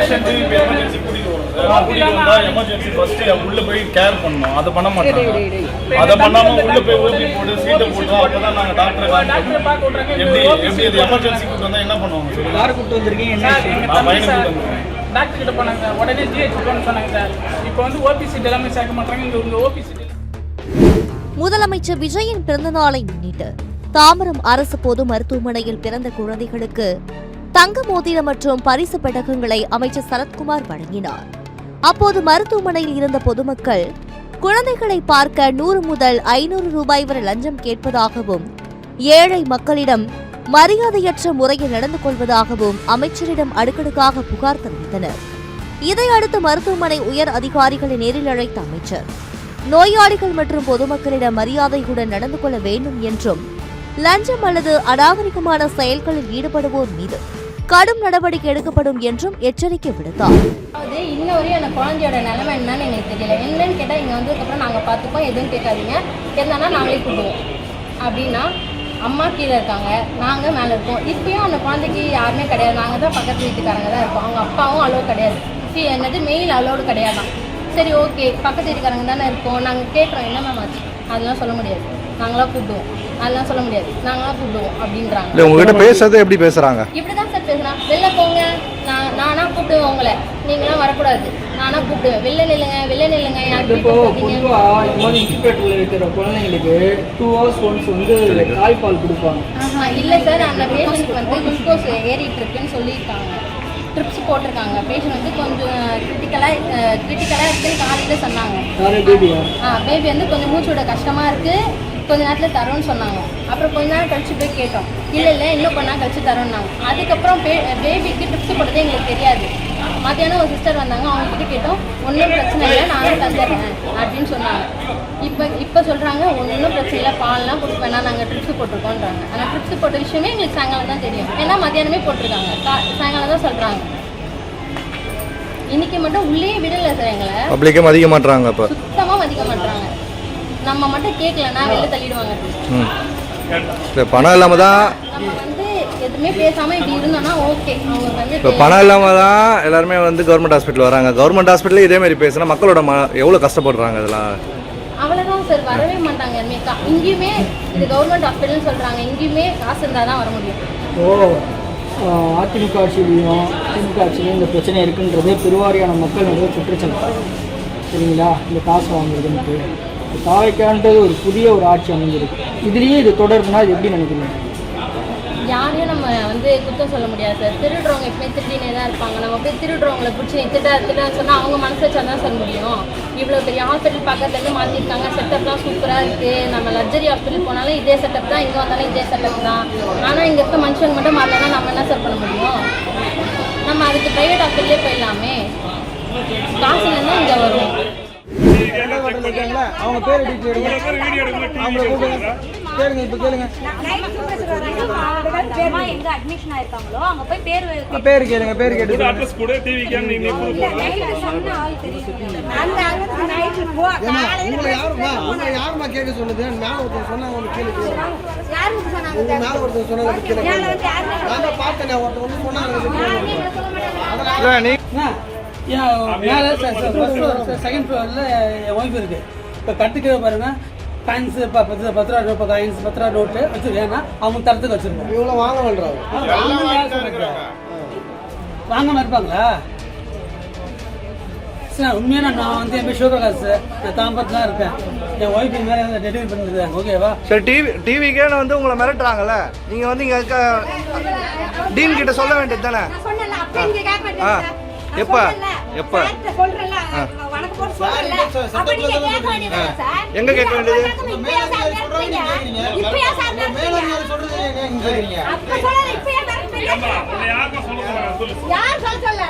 Patient emergency கூட்டிட்டு வந்தா emergency first உள்ள போய் கேர் பண்ணணும். அதை பண்ண மாட்டாங்க. அதை பண்ணாம உள்ள போய் ஓபி போட்டு சீட்டை போட்டு அப்பதான் நாங்க டாக்டரை பார்க்க விட்றாங்க. எப்படி இது எமர்ஜென்சி கூட்டு வந்தா என்ன பண்ணுவாங்க சொல்லுங்க. யார் கூட்டு வந்திருக்கீங்க? நான் பையனை கூட்டு வந்தேன். டாக்டர் கிட்ட போனாங்க. உடனே ஜிஹெச் போன்னு சொன்னாங்க சார். இப்போ வந்து ஓபி சீட் எல்லாமே சேர்க்க மாட்டாங்க. இங்க ஓபி சீட். முதலமைச்சர் விஜயின் பிறந்தநாளை முன்னிட்டு தாம்பரம் அரசு பொது மருத்துவமனையில் பிறந்த குழந்தைகளுக்கு தங்க மோதிரம் மற்றும் பரிசு பெட்டகங்களை அமைச்சர் சரத்குமார் வழங்கினார். அப்போது மருத்துவமனையில் இருந்த பொதுமக்கள் குழந்தைகளை பார்க்க 100 முதல் 500 ரூபாய் வரை லஞ்சம் கேட்பதாகவும் ஏழை மக்களிடம் மரியாதையற்ற முறையில் நடந்து கொள்வதாகவும் அமைச்சரிடம் அடுக்கடுக்காக புகார் தெரிவித்தனர். இதையடுத்து மருத்துவமனை உயர் அதிகாரிகளை நேரில் அழைத்த அமைச்சர் நோயாளிகள் மற்றும் பொதுமக்களிடம் மரியாதையுடன் நடந்து கொள்ள வேண்டும் என்றும் லஞ்சம் அல்லது அநாகரிகமான செயல்களில் ஈடுபடுவோர் மீது கடும் நடவடிக்கை எடுக்கப்படும் என்றும் எச்சரிக்கை விடுத்தார். இன்ன வரையும் அந்த குழந்தையோட நிலைமை என்னன்னு எங்களுக்கு தெரியல. என்னன்னு கேட்டால் இங்கே வந்ததுக்கப்புறம் நாங்கள் பார்த்துப்போம், எதுவும் கேட்காதீங்க, கேட்டானா நாங்களே கூப்பிடுவோம் அப்படின்னா அம்மா கீழே இருக்காங்க, நாங்கள் மேலே இருக்கோம். இப்பயும் அந்த குழந்தைக்கு யாருமே கிடையாது. நாங்கள் தான் பக்கத்து வீட்டுக்காரங்க தான் இருக்கோம். அவங்க அப்பாவும் அலோடு கிடையாது. என்னது மெயில் அலோடு கிடையாதான். சரி ஓகே, பக்கத்து வீட்டுக்காரங்க தானே இருக்கோம், நாங்கள் கேட்குறோம் என்ன மேம் ஆச்சு, அதெல்லாம் சொல்ல முடியாது. நாங்களாம் கூப்பிடுவோம், அதெல்லாம் சொல்ல முடியாது, நாங்களாம் கூப்பிடுவோம் அப்படின்றாங்க. இல்லை உங்ககிட்ட பேசுறது எப்படி பேசுகிறாங்க? இப்படி தான் சார் பேசுகிறான். வெளில போங்க, நானா கூப்பிடுவேன் உங்களை, நீங்களாம் வரக்கூடாது, நானா கூப்பிடுவேன், வெளில நில்லுங்க இப்போ பொதுவாக இந்த மாதிரி இன்குபேட்டரில் இருக்கிற குழந்தைங்களுக்கு 2 hours once வந்து தாய்ப்பால் கொடுப்பாங்க. இல்லை சார், அந்த பேஷண்ட்க்கு வந்து குளுக்கோஸ் ஏறிட்டு இருக்குன்னு சொல்லியிருக்காங்க. ட்ரிப்ஸ் போட்டிருக்காங்க. பேஷண்ட் வந்து கொஞ்சம் கிரிட்டிக்கலாக இருக்குன்னு காலையில் சொன்னாங்க. பேபி வந்து கொஞ்சம் மூச்சு விட கஷ்டமாக இருக்குது, கொஞ்ச நேரத்தில் தரோன்னு சொன்னாங்க. அப்புறம் கொஞ்ச நேரம் கழிச்சு போய் கேட்டோம், இல்லை இன்னும் கொஞ்ச நேரம் கழிச்சு தரோன்னாங்க. அதுக்கப்புறம் பேபிக்கு ட்ரிப்ஸ் போட்டதே எங்களுக்கு தெரியாது. மத்தியானம் ஒரு சிஸ்டர் வந்தாங்க, அவங்ககிட்ட கேட்டோம், ஒன்றும் பிரச்சனை இல்லை, நானும் தந்துடுறேன் அப்படின்னு சொன்னாங்க. இப்போ சொல்கிறாங்க ஒன்றும் பிரச்சனை இல்லை, பால்லாம் கொடுக்க வேணாம், நாங்கள் ட்ரிப்ஸ் போட்டிருக்கோன்றாங்க. ஆனால் ட்ரிப்ஸ் போட்ட விஷயமே எங்களுக்கு சாயங்காலம் தான் தெரியும். ஏன்னா மத்தியானமே போட்டிருக்காங்க, சாயங்காலம் தான் சொல்கிறாங்க. இன்னைக்கு மட்டும் உள்ளே விடலை சார், எங்களை பப்ளிக்கே மதிக்க மாட்டாங்க. அப்போ சுத்தமாக மதிக்க மாட்டாங்க. நம்ம மட்டும் கேட்கலன்னா வெளில தள்ளிடுவாங்க. பணம் இல்லாமல் தான் நம்ம வந்து எதுவுமே பேசாமல் இப்படி இருந்தோம்னா ஓகே. அவங்க வந்து இப்போ பணம் இல்லாமல் தான் எல்லாருமே வந்து கவர்மெண்ட் ஹாஸ்பிட்டல் வராங்க. கவர்மெண்ட் ஹாஸ்பிட்டலே இதே மாதிரி பேசுனா மக்களோட எவ்வளோ கஷ்டப்படுறாங்க. இதெல்லாம் அவ்வளோதான் சார், வரவே மாட்டாங்க. இங்கேயுமே இது கவர்மெண்ட் ஹாஸ்பிட்டல்னு சொல்கிறாங்க, இங்கேயுமே காசு இருந்தால் தான் வர முடியும். அதிமுக ஆட்சியிலையும் திமுக ஆட்சியிலையும் இந்த பிரச்சனை இருக்குன்றது பெருவாரியான மக்கள் வந்து குற்றச்சாட்டு. சரிங்களா? இந்த காசு வாங்குறதுன்ட்டு தாவைக்கான்றது ஒரு புதிய ஒரு ஆட்சி அமைஞ்சிருக்கு. இதுலேயே இது தொடருதுன்னா இது எப்படி நினைக்கிறீங்க? யாரையும் நம்ம வந்து குற்றம் சொல்ல முடியாது சார். திருடுறவங்க எப்பவுமே திருடினே தான் இருப்பாங்க. நம்ம போய் திருடுறவங்களை பிடிச்சி திட்ட சொன்னால் அவங்க மனசு வச்சா தான் சொல்ல முடியும். இவ்வளோ பெரிய ஹாஸ்பிட்டல் பக்கத்துலேருந்து மாற்றிருக்காங்க, செட்டப்லாம் சூப்பராக இருக்குது. நம்ம லக்ஸரி ஹாஸ்பிட்டல் போனாலும் இதே செட்டப் தான், இங்கே வந்தாலும் இதே செட்டப் தான். ஆனால் இங்கே இருக்க மனுஷங்க மட்டும் மாறலன்னா நம்ம என்ன சார் பண்ண முடியும்? நம்ம அதுக்கு ப்ரைவேட் ஹாஸ்பிட்டலே போயிடலாமே. காசு இல்லைன்னா இங்கே வரும். அவங்க பேர் கேளுங்க. இப்போ கேளுங்க, எங்க அட்மிஷன் ஆயிருக்காங்களோ அங்க போய் பேர் கேளுங்க. பேர் கேட்டு அட்ரஸ் கூட டிவி கேன் நீங்க சொன்ன ஆள் தெரியும். அந்த உங்களை யாருமா கேட்க சொல்லுது? மேல ஒருத்தர் சொன்னாங்க, ஒன்று கேளுங்க. யாருக்கு சொன்னாங்க? மேல ஒருத்தர் சொன்னாங்க, கேளுங்க. நான் பார்த்தேன், ஒருத்தர் வந்து சொன்னாங்க. மேலே செகண்ட் ஃப்ளோரில் என் ஒய்ஃப் இருக்குது. இப்போ கட்டுக்கிற பாருங்க, காயின்ஸ் 10 ரூபா காயின்ஸ் 10 ரூபா நோட்டு வச்சுருக்கேன். அவங்க தரத்துக்கு வச்சுருக்கோம். இவ்வளோ வாங்க வேண்டாம், வாங்காமல் இருப்பாங்களா? சார் உண்மையாக நான் வந்து என் பேர் சிவபிரகாஷ், நான் தாம்பரத்தில் இருக்கேன். என் ஒய்ஃப் மேலே வந்து டெலிவரி பண்ணிருது. ஓகேவா? சரி, டிவிக்கேன்னு வந்து உங்களை மிரட்டுறாங்கல்ல, நீங்கள் வந்து இங்கே டீன் கிட்ட சொல்ல வேண்டியது தானே? எப்போ எங்க கேட்க வேண்டியது? சொல்ல